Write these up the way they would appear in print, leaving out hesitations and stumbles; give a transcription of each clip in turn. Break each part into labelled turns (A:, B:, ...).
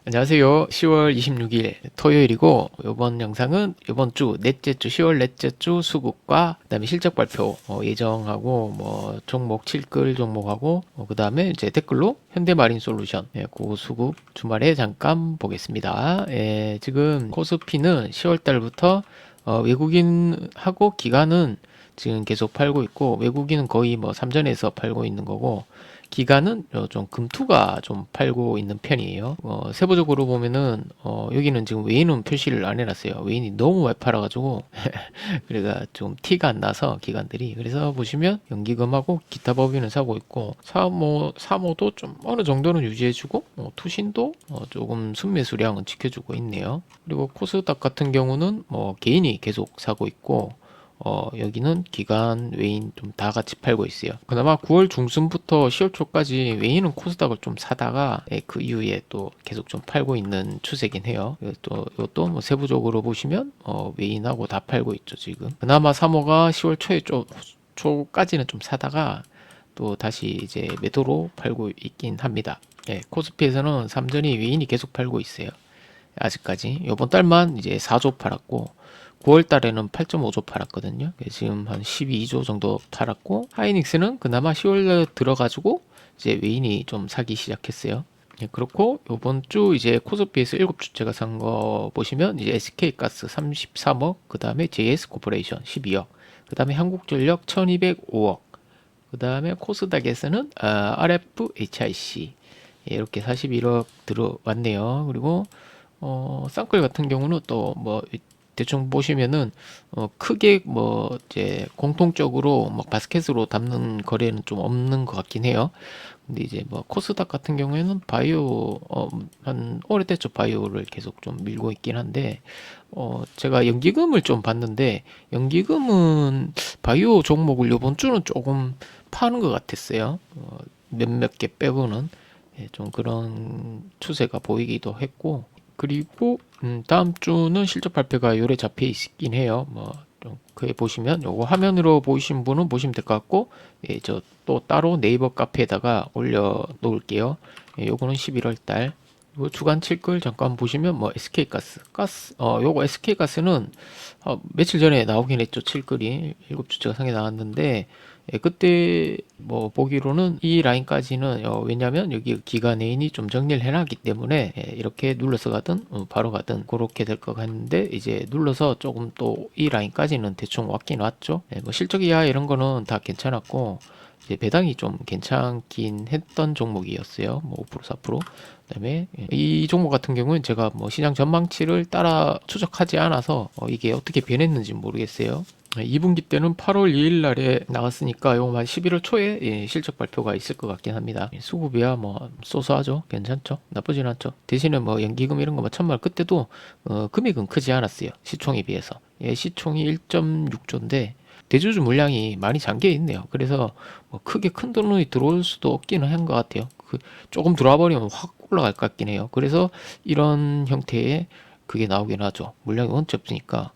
A: 안녕하세요. 10월 26일 토요일이고 이번 영상은 이번 주 넷째 주 10월 넷째 주 수급과 그다음에 실적 발표 예정하고 종목 칠끌 종목하고 그다음에 이제 댓글로 현대마린솔루션 그 수급 주말에 잠깐 보겠습니다. 지금 코스피는 10월 달부터 외국인하고 기관은 지금 계속 팔고 있고 외국인은 거의 삼전에서 팔고 있는 거고 기간은 좀 금투가 좀 팔고 있는 편이에요. 세부적으로 보면은 여기는 지금 외인은 표시를 안 해놨어요. 외인이 너무 많이 팔아가지고 그래가 좀 티가 안 나서 기관들이. 그래서 보시면 연기금하고 기타 법인은 사고 있고 사모도 좀 어느 정도는 유지해주고 투신도 조금 순매수량은 지켜주고 있네요. 그리고 코스닥 같은 경우는 개인이 계속 사고 있고 여기는 기관, 외인 좀 다 같이 팔고 있어요. 그나마 9월 중순부터 10월 초까지 외인은 코스닥을 좀 사다가 그 이후에 또 계속 좀 팔고 있는 추세긴 해요. 또 이것도 세부적으로 보시면 외인하고 다 팔고 있죠 지금. 그나마 3호가 10월 초까지는 좀 사다가 또 다시 이제 매도로 팔고 있긴 합니다. 코스피에서는 삼전이 외인이 계속 팔고 있어요. 아직까지. 이번 달만 이제 4조 팔았고 9월 달에는 8.5조 팔았거든요. 지금 한 12조 정도 팔았고 하이닉스는 그나마 10월에 들어가지고 이제 외인이 좀 사기 시작했어요. 그렇고 이번 주 이제 코스피에서 7주째가 산 거 보시면 이제 SK가스 33억, 그 다음에 JS코퍼레이션 12억, 그 다음에 한국전력 1205억, 그 다음에 코스닥에서는 RFHIC 이렇게 41억 들어왔네요. 그리고 쌍끌 같은 경우는 또 대충 보시면은 크게 이제 공통적으로 바스켓으로 담는 거래는 좀 없는 것 같긴 해요. 근데 이제 코스닥 같은 경우에는 바이오 한 오래됐죠. 바이오를 계속 좀 밀고 있긴 한데 제가 연기금을 좀 봤는데 연기금은 바이오 종목을 이번 주는 조금 파는 것 같았어요. 몇몇 개 빼고는 좀 그런 추세가 보이기도 했고 그리고 다음 주는 실적 발표가 요래 잡혀 있긴 해요. 좀 그에 보시면 요거 화면으로 보이신 분은 보시면 될 것 같고 저 또 따로 네이버 카페에다가 올려 놓을게요. 요거는 11월 달 주간 칠걸 잠깐 보시면 SK가스 요거 SK가스는 며칠 전에 나오긴 했죠. 칠걸이 7주째가 상에 나왔는데 그때 보기로는 이 라인까지는 왜냐면 여기 기간애인이 좀 정리를 해놨기 때문에 이렇게 눌러서 가든 바로 가든 그렇게 될 것 같은데 이제 눌러서 조금 또 이 라인까지는 대충 왔긴 왔죠. 실적 이하 이런 거는 다 괜찮았고 이제 배당이 좀 괜찮긴 했던 종목이었어요. 5% 4%. 그다음에 이 종목 같은 경우는 제가 시장 전망치를 따라 추적하지 않아서 이게 어떻게 변했는지 모르겠어요. 2분기 때는 8월 2일 날에 나왔으니까 요거 한 11월 초에 실적 발표가 있을 것 같긴 합니다. 수급이야 소소하죠. 괜찮죠. 나쁘진 않죠. 대신에 연기금 이런 거 천만 그때도 금액은 크지 않았어요. 시총에 비해서. 시총이 1.6조인데 대주주 물량이 많이 잠겨 있네요. 그래서 크게 큰 돈이 들어올 수도 없기는 한 것 같아요. 조금 들어와 버리면 확 올라갈 것 같긴 해요. 그래서 이런 형태의 그게 나오긴 하죠. 물량이 원체 없으니까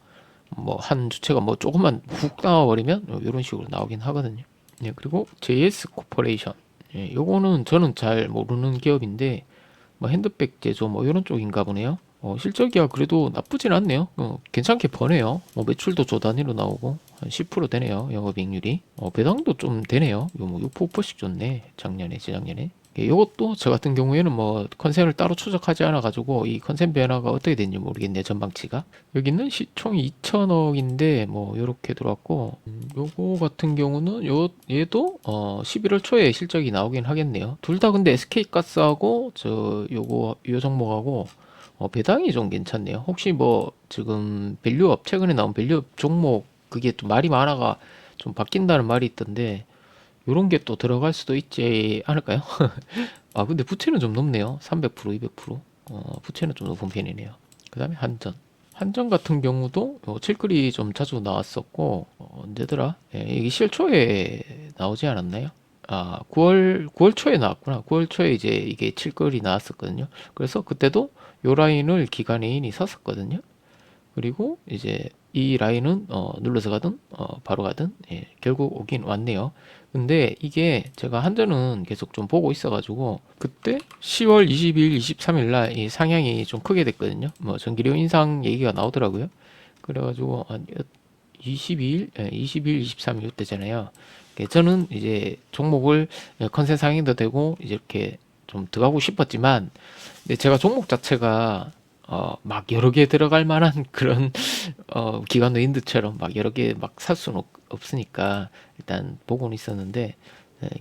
A: 한 주체가 조금만 훅 나와버리면 이런 식으로 나오긴 하거든요. 그리고 JS 코퍼레이션. 요거는 저는 잘 모르는 기업인데 핸드백 제조 이런 쪽인가 보네요. 실적이야 그래도 나쁘진 않네요. 괜찮게 버네요. 매출도 조 단위로 나오고 한 10% 되네요. 영업이익률이. 배당도 좀 되네요. 요 6%씩 줬네. 작년에, 재작년에. 이것도 저 같은 경우에는 컨센을 따로 추적하지 않아 가지고 이 컨센 변화가 어떻게 됐는지 모르겠네요. 전망치가. 여기는 시총이 2천억인데 요렇게 들어왔고 요거 같은 경우는 얘도 11월 초에 실적이 나오긴 하겠네요. 둘 다 근데 SK가스하고 요 종목하고 배당이 좀 괜찮네요. 혹시 지금 밸류업 최근에 나온 밸류업 종목 그게 또 말이 많아가 좀 바뀐다는 말이 있던데 요런 게 또 들어갈 수도 있지 않을까요? 아 근데 부채는 좀 높네요. 300% 200% 부채는 좀 높은 편이네요. 그 다음에 한전 같은 경우도 칠끌이 좀 자주 나왔었고 언제더라? 이게 실초에 나오지 않았나요? 9월 초에 나왔구나. 9월 초에 이제 이게 칠끌이 나왔었거든요. 그래서 그때도 요 라인을 기관애인이 샀었거든요. 그리고 이제 이 라인은 눌러서 가든 바로 가든 결국 오긴 왔네요. 근데 이게 제가 한전은 계속 좀 보고 있어가지고 그때 10월 22일, 23일 날 이 상향이 좀 크게 됐거든요. 뭐 전기료 인상 얘기가 나오더라고요. 그래가지고 한 22일, 22일, 23일 이때잖아요. 저는 이제 종목을 컨센 상향도 되고 이제 이렇게 좀 들어가고 싶었지만, 근데 제가 종목 자체가 막 여러 개 들어갈 만한 그런 기관 외인들처럼 막 여러 개 막 살 수는 없으니까 일단 보고는 있었는데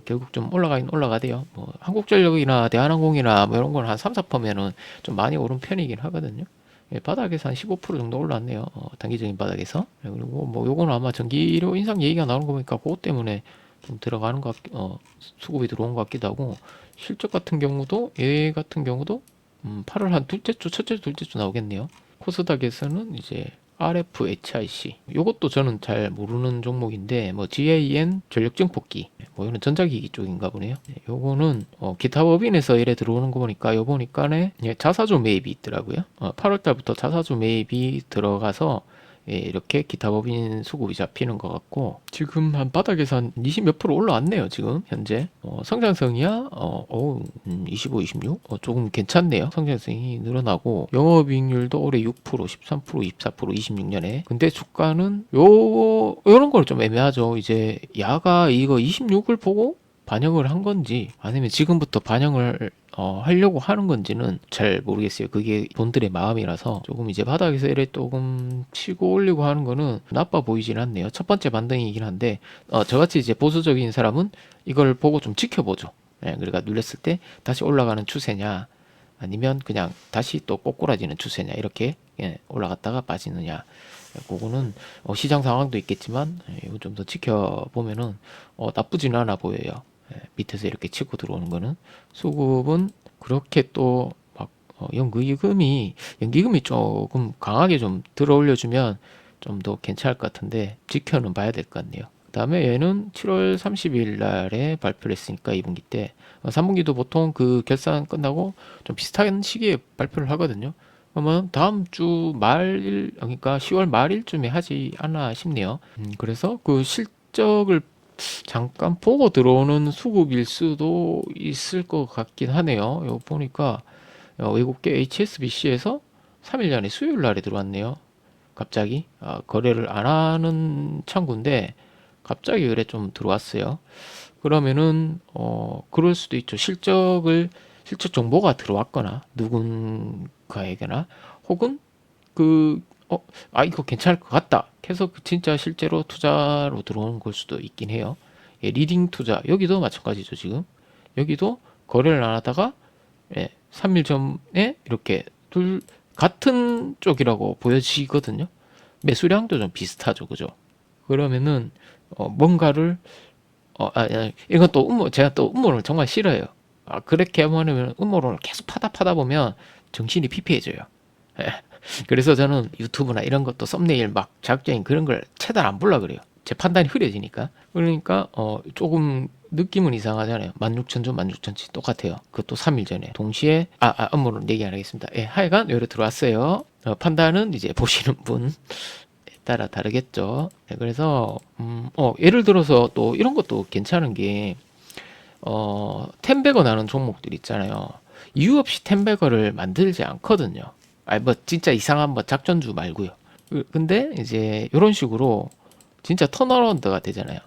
A: 결국 좀 올라가긴 올라가대요. 뭐 한국전력이나 대한항공이나 뭐 이런 건 한 3, 4%면은 좀 많이 오른 편이긴 하거든요. 바닥에서 한 15% 정도 올랐네요. 단기적인 바닥에서. 그리고 뭐 요거는 아마 전기료 인상 얘기가 나오는 거 보니까 그것 때문에 좀 들어가는 수급이 들어온 것 같기도 하고, 실적 같은 경우도 얘 같은 경우도 8월 한 둘째 주, 첫째 주, 둘째 주 나오겠네요. 코스닥에서는 이제 RFHIC, 요것도 저는 잘 모르는 종목인데 뭐 GAN 전력증폭기, 뭐 이거는 전자기기 쪽인가 보네요. 요거는 기타 법인에서 이래 들어오는 거 보니까 요 보니까네 자사주 매입이 있더라고요. 8월 달부터 자사주 매입이 들어가서 이렇게 기타 법인 수급이 잡히는 것 같고, 지금 한 바닥에서 한 20 몇 프로 올라왔네요. 지금 현재 성장성이야 25, 26 조금 괜찮네요. 성장성이 늘어나고 영업이익률도 올해 6%, 13%, 24%, 26년에. 근데 주가는 요런 걸 좀 애매하죠. 이제 야가 이거 26을 보고 반영을 한 건지 아니면 지금부터 반영을 하려고 하는 건지는 잘 모르겠어요. 그게 본들의 마음이라서 조금 이제 바닥에서 이래 조금 치고 올리고 하는 거는 나빠 보이진 않네요. 첫 번째 반등이긴 한데 저같이 이제 보수적인 사람은 이걸 보고 좀 지켜보죠. 그러니까 눌렸을 때 다시 올라가는 추세냐 아니면 그냥 다시 또 꼬꾸라지는 추세냐, 이렇게 올라갔다가 빠지느냐, 그거는 시장 상황도 있겠지만 이거 좀 더 지켜보면은 나쁘지는 않아 보여요. 밑에서 이렇게 치고 들어오는 거는. 수급은 그렇게 또 막 연기금이 조금 강하게 좀 들어 올려주면 좀 더 괜찮을 것 같은데 지켜는 봐야 될 것 같네요. 그다음에 얘는 7월 30일 날에 발표를 했으니까 2분기 때 3분기도 보통 그 결산 끝나고 좀 비슷한 시기에 발표를 하거든요. 그러면 다음 주 말, 그러니까 10월 말일쯤에 하지 않나 싶네요. 그래서 그 실적을 잠깐 보고 들어오는 수급일 수도 있을 것 같긴 하네요. 이거 보니까 외국계 HSBC에서 3일 전에 수요일 날에 들어왔네요. 갑자기 거래를 안 하는 창구인데 갑자기 그래 좀 들어왔어요. 그러면은 그럴 수도 있죠. 실적 정보가 들어왔거나 누군가에게나, 혹은 그 이거 괜찮을 것 같다 해서 진짜 실제로 투자로 들어오는 걸 수도 있긴 해요. 리딩 투자 여기도 마찬가지죠. 지금 여기도 거래를 안 하다가 3일 전에 이렇게 같은 쪽이라고 보여지거든요. 매수량도 좀 비슷하죠. 그죠? 그러면은 뭔가를 이건 또 제가 또 음모를 정말 싫어해요. 그렇게 하면 음모론을 계속 파다 보면 정신이 피폐해져요. 예. 그래서 저는 유튜브나 이런 것도 썸네일 막 자극적인 그런 걸 최대한 안 보려 그래요. 제 판단이 흐려지니까. 그러니까 조금 느낌은 이상하잖아요. 16,000주, 16,000치 똑같아요. 그것도 3일 전에. 동시에 업무는 얘기 안 하겠습니다. 하여간 여기로 들어왔어요. 판단은 이제 보시는 분 따라 다르겠죠. 그래서 예를 들어서 또 이런 것도 괜찮은 게 텐베거 나는 종목들 있잖아요. 이유 없이 텐베거를 만들지 않거든요. 뭐 진짜 이상한 뭐 작전주 말고요. 근데 이제 이런 식으로 진짜 턴어라운드가 되잖아요.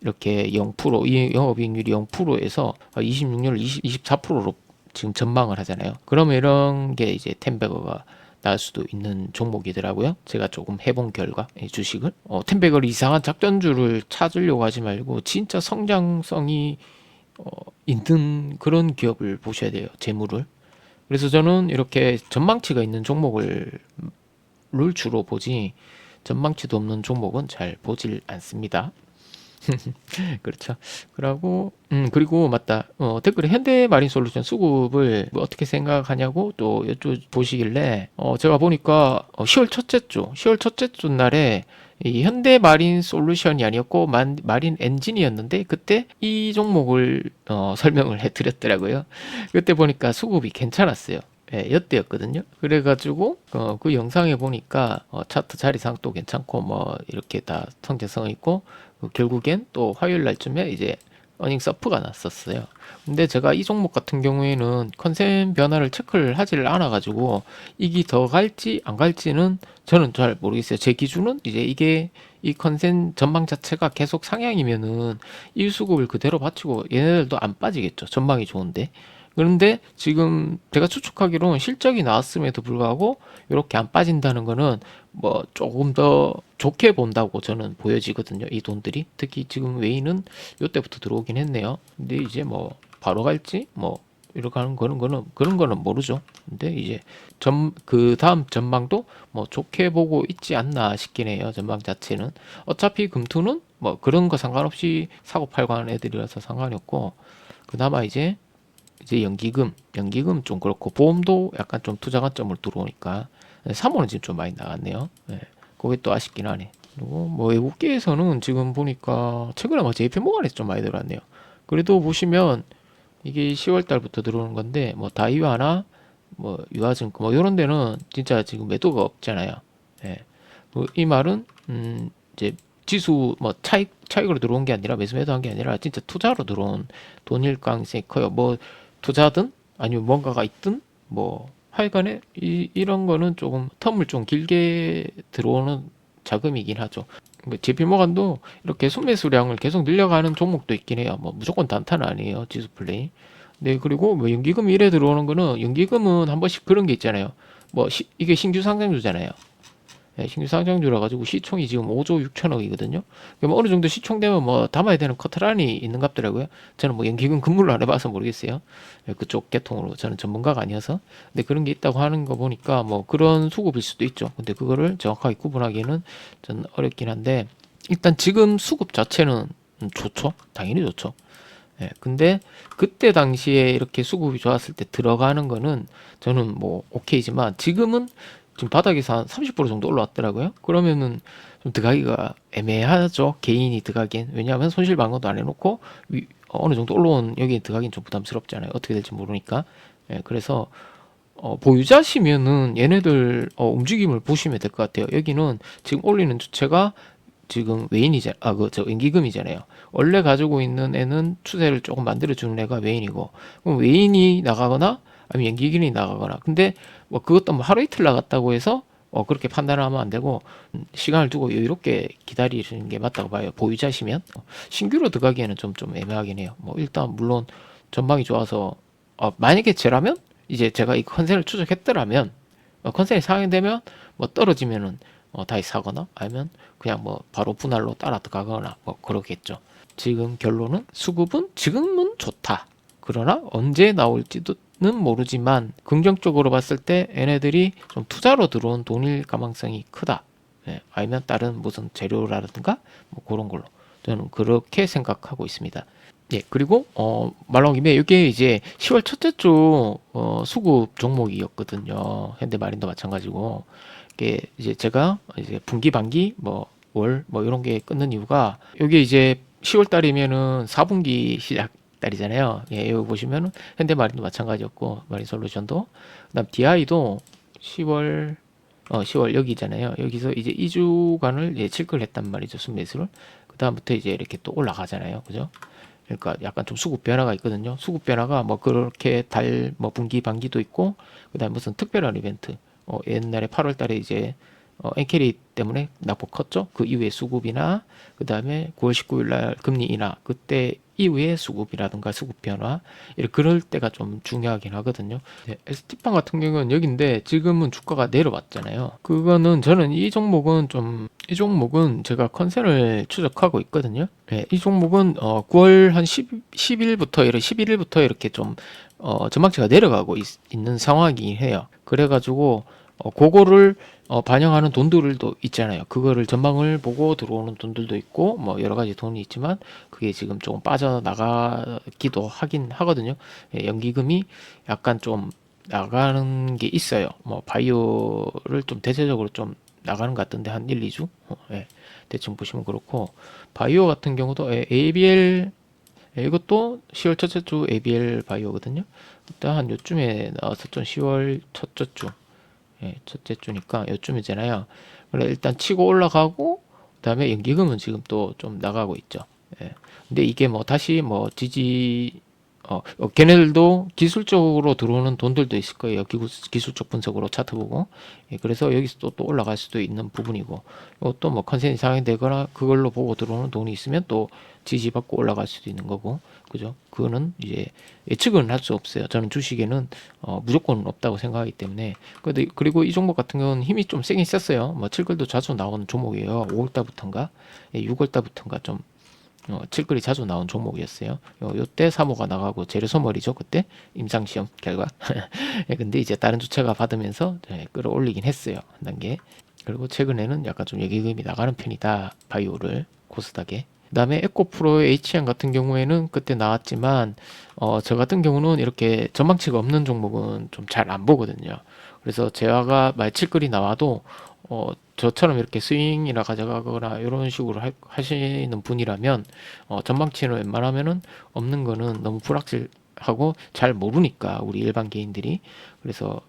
A: 이렇게 0%, 이 영업이익률이 0%에서 26년을 24%로 지금 전망을 하잖아요. 그러면 이런 게 이제 텐베거가 나올 수도 있는 종목이더라고요. 제가 조금 해본 결과 주식을 텐베거를 이상한 작전주를 찾으려고 하지 말고 진짜 성장성이 있는 그런 기업을 보셔야 돼요. 재물을. 그래서 저는 이렇게 전망치가 있는 종목을 주로 보지 전망치도 없는 종목은 잘 보질 않습니다. 그렇죠. 그리고 맞다. 댓글에 현대마린솔루션 수급을 뭐 어떻게 생각하냐고 또 보시길래 제가 보니까 10월 첫째 주 날에 이 현대마린솔루션이 아니었고 마린 엔진이었는데 그때 이 종목을 설명을 해드렸더라고요. 그때 보니까 수급이 괜찮았어요. 예, 여대였거든요. 그래가지고 그 영상에 보니까 차트 자리상도 괜찮고 뭐 이렇게 다 성장성 있고 결국엔 또 화요일 날쯤에 이제 어닝 서프가 났었어요. 근데 제가 이 종목 같은 경우에는 컨센 변화를 체크를 하지를 않아가지고 이게 더 갈지 안 갈지는 저는 잘 모르겠어요. 제 기준은 이제 이게 이 컨센 전망 자체가 계속 상향이면은 이 수급을 그대로 받치고 얘네들도 안 빠지겠죠. 전망이 좋은데. 그런데 지금 제가 추측하기로는 실적이 나왔음에도 불구하고 이렇게 안 빠진다는 거는 뭐 조금 더 좋게 본다고 저는 보여지거든요. 이 돈들이 특히 지금 웨이는 요때부터 들어오긴 했네요. 근데 이제 뭐 바로 갈지 뭐 이렇게 하는 거는 그런 거는 모르죠. 근데 이제 그 다음 전망도 뭐 좋게 보고 있지 않나 싶긴 해요. 전망 자체는 어차피 금투는 뭐 그런 거 상관없이 사고 팔고 하는 애들이라서 상관이 없고 그나마 이제 연기금 좀 그렇고 보험도 약간 좀 투자 관점으로 들어오니까 3호는 지금 좀 많이 나갔네요. 예, 그게 또 아쉽긴 하네. 그리고 뭐 외국계에서는 지금 보니까 최근에 뭐 JP 모간에서 좀 많이 들어왔네요. 그래도 보시면 이게 10월 달부터 들어오는 건데 뭐 다이와나 뭐 유아증권 뭐 이런 데는 진짜 지금 매도가 없잖아요. 예. 이 말은 이제 지수 뭐 차익으로 들어온 게 아니라 매수매도한 게 아니라 진짜 투자로 들어온 돈일 가능성이 커요. 뭐 투자든 아니면 뭔가가 있든 뭐 하여간에 이런 거는 조금 텀을 좀 길게 들어오는 자금이긴 하죠. JP 모간도 이렇게 순매수량을 계속 늘려가는 종목도 있긴 해요. 뭐 무조건 단타는 아니에요. 지수 플레이. 네, 그리고 뭐 연기금 이래 들어오는 거는 연기금은 한 번씩 그런 게 있잖아요. 뭐 이게 신규 상장주잖아요. 예, 신규 상장주라 가지고 시총이 지금 5조 6천억이거든요. 그럼 어느 정도 시총되면 뭐 담아야 되는 커트라인이 있는 것 같더라고요. 저는 뭐 연기금 근무를 안 해봐서 모르겠어요. 예, 그쪽 계통으로 저는 전문가가 아니어서. 근데 그런 게 있다고 하는 거 보니까 뭐 그런 수급일 수도 있죠. 근데 그거를 정확하게 구분하기는 좀 어렵긴 한데 일단 지금 수급 자체는 좋죠. 당연히 좋죠. 예, 근데 그때 당시에 이렇게 수급이 좋았을 때 들어가는 거는 저는 뭐 오케이지만 지금은 지금 바닥에서 한 30% 정도 올라왔더라고요. 그러면은 좀 들어가기가 애매하죠. 개인이 들어가기엔. 왜냐하면 손실 방어도 안 해놓고 어느 정도 올라온 여기에 들어가긴 좀 부담스럽잖아요. 어떻게 될지 모르니까. 예, 그래서 보유자시면은 얘네들 움직임을 보시면 될 것 같아요. 여기는 지금 올리는 주체가 지금 외인이잖아. 저 연기금이잖아요. 원래 가지고 있는 애는 추세를 조금 만들어주는 애가 외인이고, 그럼 외인이 나가거나, 아니면 연기금이 나가거나. 근데 뭐 그것도 뭐 하루 이틀 나갔다고 해서 그렇게 판단을 하면 안 되고, 시간을 두고 여유롭게 기다리시는 게 맞다고 봐요. 보유자시면. 신규로 들어가기에는 좀 애매하긴 해요. 뭐 일단 물론 전망이 좋아서, 만약에 제라면, 이제 제가 이 컨센을 추적했더라면, 컨센이 상향되면, 뭐 떨어지면은, 다시 사거나, 아니면 그냥 뭐 바로 분할로 따라 들어가거나 뭐 그러겠죠. 지금 결론은 수급은 지금은 좋다. 그러나 언제 나올지는 모르지만 긍정적으로 봤을 때 얘네들이 좀 투자로 들어온 돈일 가능성이 크다. 예, 아니면 다른 무슨 재료라든가 뭐 그런 걸로 저는 그렇게 생각하고 있습니다. 예, 그리고 말 나온 김에 이게 이제 10월 첫째 주 수급 종목이었거든요. 현대마린도 마찬가지고 이게 이제 제가 이제 분기 반기 뭐 월 뭐 이런 게 끊는 이유가 여기 이제 10월 달이면은 4분기 시작 달이잖아요. 예, 여기 보시면은 현대마린도 마찬가지였고 마린솔루션도 그다음 DI도 10월 10월 여기잖아요. 여기서 이제 2주간을 예측을 했단 말이죠. 순매수를. 그다음부터 이제 이렇게 또 올라가잖아요. 그죠? 그러니까 약간 좀 수급 변화가 있거든요. 수급 변화가 뭐 그렇게 달 뭐 분기 반기도 있고 그다음 무슨 특별한 이벤트 옛날에 8월 달에 이제 엔캐리 때문에 낙폭 컸죠. 그 이후에 수급이나 그다음에 9월 19일 날 금리 인하 그때 이후에 수급이라든가 수급 변화 이렇게 그럴 때가 좀 중요하긴 하거든요. 네, ST판 같은 경우는 여기인데 지금은 주가가 내려왔잖아요. 그거는 저는 이 종목은 제가 컨센을 추적하고 있거든요. 네, 이 종목은 9월 한 10일부터 이렇게 11일부터 이렇게 좀 전망치가 내려가고 있는 상황이긴 해요. 그래가지고 그거를 반영하는 돈들도 있잖아요. 그거를 전망을 보고 들어오는 돈들도 있고 뭐 여러 가지 돈이 있지만 그게 지금 조금 빠져나가기도 하긴 하거든요. 예, 연기금이 약간 좀 나가는 게 있어요. 뭐 바이오를 좀 대체적으로 좀 나가는 것 같던데 한 1, 2주? 예, 대충 보시면 그렇고 바이오 같은 경우도 ABL 이것도 10월 첫째 주 ABL 바이오거든요. 일단 한 요쯤에 나왔었죠. 10월 첫째 주. 예, 첫째 주니까 요쯤이잖아요. 그래 일단 치고 올라가고 그다음에 연기금은 지금 또 좀 나가고 있죠. 예. 근데 이게 뭐 다시 뭐 걔네들도 기술적으로 들어오는 돈들도 있을 거예요. 기술적 분석으로 차트 보고. 예, 그래서 여기서 또 올라갈 수도 있는 부분이고, 또 뭐 컨센이 상향 되거나 그걸로 보고 들어오는 돈이 있으면 또 지지받고 올라갈 수도 있는 거고, 그죠? 그거는 이제 예측은 할 수 없어요. 저는 주식에는 무조건 없다고 생각하기 때문에. 그리고 이 종목 같은 경우는 힘이 좀 세긴 셌어요. 뭐 칠글도 자주 나오는 종목이에요. 5월달부터인가, 6월달부터인가 좀 칠글이 자주 나온 종목이었어요. 요때 사모가 나가고 재료소멸이죠. 그때 임상시험 결과. 예, 근데 이제 다른 주체가 받으면서 끌어올리긴 했어요. 한 단계. 그리고 최근에는 약간 좀 예기금이 나가는 편이다. 바이오를 코스닥에. 그다음에 에코프로의 HN 같은 경우에는 그때 나왔지만 저 같은 경우는 이렇게 전망치가 없는 종목은 좀 잘 안 보거든요. 그래서 제가 말칠글이 나와도 저처럼 이렇게 스윙이나 가져가거나 이런 식으로 하시는 분이라면 전망치는 웬만하면은 없는 거는 너무 불확실하고 잘 모르니까 우리 일반 개인들이. 그래서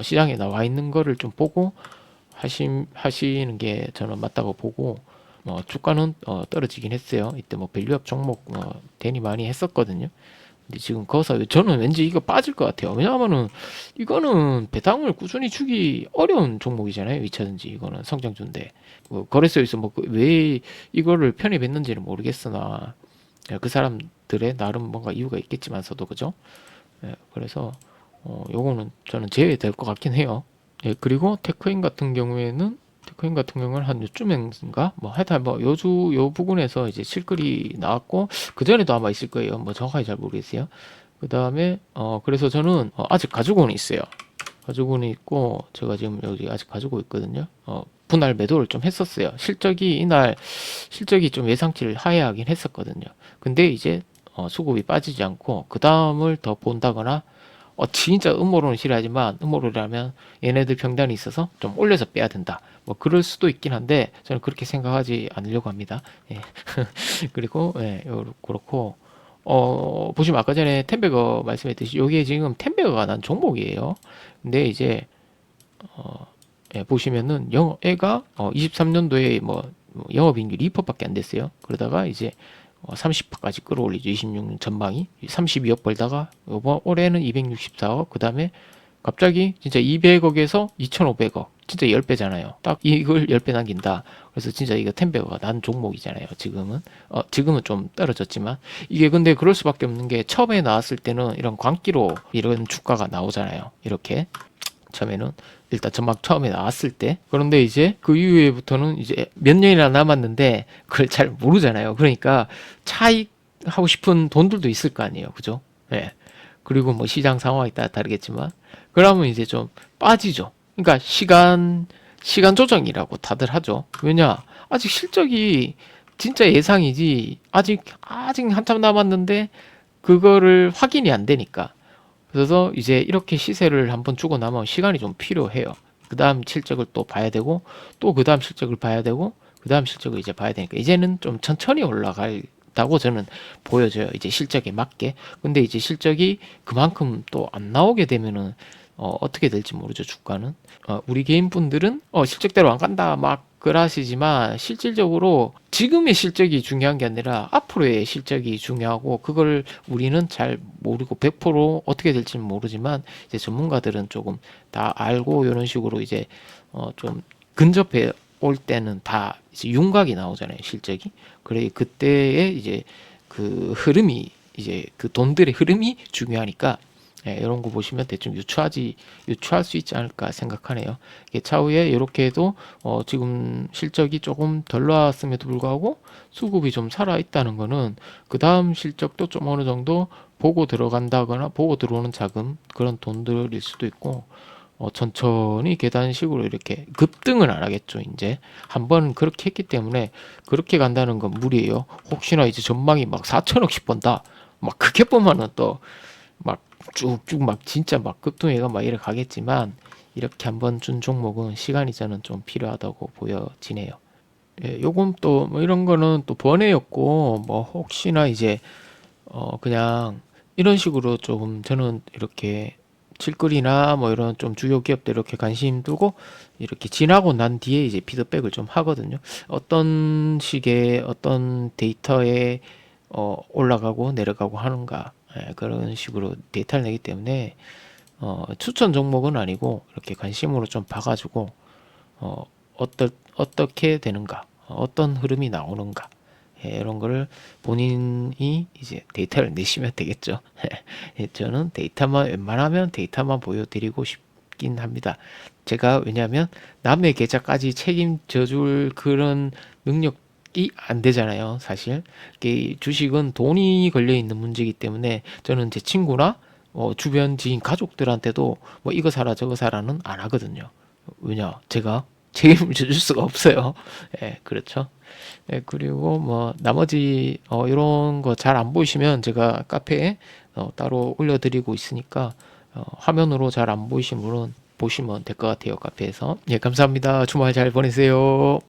A: 시장에 나와 있는 거를 좀 보고 하시는 게 저는 맞다고 보고, 주가는 떨어지긴 했어요. 이때 뭐 밸류업 종목 대니 많이 했었거든요. 근데 지금 거기서 저는 왠지 이거 빠질 것 같아요. 왜냐하면은 이거는 배당을 꾸준히 주기 어려운 종목이잖아요. 2차전지 이거는 성장주인데 거래소에서 뭐 왜 이거를 편입했는지는 모르겠으나 그 사람들의 나름 뭔가 이유가 있겠지만서도 그죠? 예, 그래서 요거는 저는 제외될 것 같긴 해요. 예, 그리고 테크인 같은 경우는 한 요쯤인가? 뭐 하여튼 뭐 요 부분에서 이제 실글이 나왔고, 그전에도 아마 있을 거예요. 뭐 정확하게 잘 모르겠어요. 그 다음에 그래서 저는 아직 가지고는 있어요. 가지고는 있고, 제가 지금 여기 아직 가지고 있거든요. 분할 매도를 좀 했었어요. 실적이 좀 예상치를 하회하긴 했었거든요. 근데 이제 수급이 빠지지 않고 그 다음을 더 본다거나, 진짜 음모론은 싫어하지만 음모론이라면 얘네들 평단이 있어서 좀 올려서 빼야 된다. 뭐 그럴 수도 있긴 한데 저는 그렇게 생각하지 않으려고 합니다. 예. 그리고 그렇고 보시면 아까 전에 텐베거 말씀했듯이 여기에 지금 텐베거가 난 종목이에요. 근데 이제 보시면은 얘가 23년도에 뭐 영업이익률 2%밖에 안 됐어요. 그러다가 이제 30%까지 끌어올리죠. 26년 전망이 32억 벌다가 요번 올해는 264억, 그 다음에 갑자기 진짜 200억에서 2,500억, 진짜 10배잖아요. 딱 이걸 10배 남긴다. 그래서 진짜 이거 텐베거가 난 종목이잖아요. 지금은 좀 떨어졌지만 이게 근데 그럴 수밖에 없는 게 처음에 나왔을 때는 이런 광기로 이런 주가가 나오잖아요. 이렇게 처음에는 일단 전막 처음에 나왔을 때. 그런데 이제 그 이후에부터는 이제 몇 년이나 남았는데 그걸 잘 모르잖아요. 그러니까 차익 하고 싶은 돈들도 있을 거 아니에요. 그죠? 예. 그리고 뭐 시장 상황에 따라 다르겠지만 그러면 이제 좀 빠지죠. 그러니까 시간 조정이라고 다들 하죠. 왜냐? 아직 실적이 진짜 예상이지 아직 한참 남았는데 그거를 확인이 안 되니까. 그래서 이제 이렇게 시세를 한번 주고 나면 시간이 좀 필요해요. 그 다음 실적을 또 봐야 되고, 또 그 다음 실적을 봐야 되고, 그 다음 실적을 이제 봐야 되니까, 이제는 좀 천천히 올라간다고 저는 보여져요. 이제 실적에 맞게. 근데 이제 실적이 그만큼 또 안 나오게 되면은, 어떻게 될지 모르죠, 주가는. 우리 개인분들은, 실적대로 안 간다, 막, 그러시지만, 실질적으로 지금의 실적이 중요한 게 아니라 앞으로의 실적이 중요하고, 그걸 우리는 잘 모르고 100% 어떻게 될지는 모르지만 이제 전문가들은 조금 다 알고 이런 식으로 이제 좀 근접해 올 때는 다 이제 윤곽이 나오잖아요, 실적이. 그래 그때의 이제 그 흐름이 이제 그 돈들의 흐름이 중요하니까 이런 거 보시면 대충 유추할 수 있지 않을까 생각하네요. 이게 차후에 이렇게 해도 지금 실적이 조금 덜 나왔음에도 불구하고 수급이 좀 살아 있다는 거는 그 다음 실적도 좀 어느 정도 보고 들어간다거나 보고 들어오는 자금 그런 돈들일 수도 있고, 천천히 계단식으로 이렇게 급등은 안 하겠죠. 이제 한번 그렇게 했기 때문에 그렇게 간다는 건 무리예요. 혹시나 이제 전망이 막 4천억씩 번다, 막 그렇게 보면은 또 막 쭉쭉 막 진짜 막 급등해가 막 이래 가겠지만, 이렇게 한번 준 종목은 시간이 저는 좀 필요하다고 보여지네요. 예, 요건 또 뭐 이런 거는 또 번외였고, 뭐 혹시나 이제 그냥 이런 식으로 좀 저는 이렇게 칠거리나 뭐 이런 좀 주요 기업들 이렇게 관심 두고 이렇게 지나고 난 뒤에 이제 피드백을 좀 하거든요. 어떤 식의 어떤 데이터에 올라가고 내려가고 하는가, 그런 식으로 데이터를 내기 때문에 추천 종목은 아니고 이렇게 관심으로 좀 봐가지고 어, 어떻게 되는가, 어떤 흐름이 나오는가, 이런 거를 본인이 이제 데이터를 내시면 되겠죠. 저는 데이터만 웬만하면 데이터만 보여드리고 싶긴 합니다. 제가 왜냐하면 남의 계좌까지 책임져 줄 그런 능력이 안 되잖아요. 사실 주식은 돈이 걸려 있는 문제이기 때문에 저는 제 친구나 주변 지인 가족들한테도 뭐 이거 사라 저거 사라는 안 하거든요. 왜냐? 제가 책임을 져줄 수가 없어요. 예, 그렇죠. 예, 그리고 뭐 나머지 이런 거 잘 안 보이시면 제가 카페에 따로 올려드리고 있으니까 화면으로 잘 안 보이신 분은 보시면 될 것 같아요. 카페에서. 예, 감사합니다. 주말 잘 보내세요.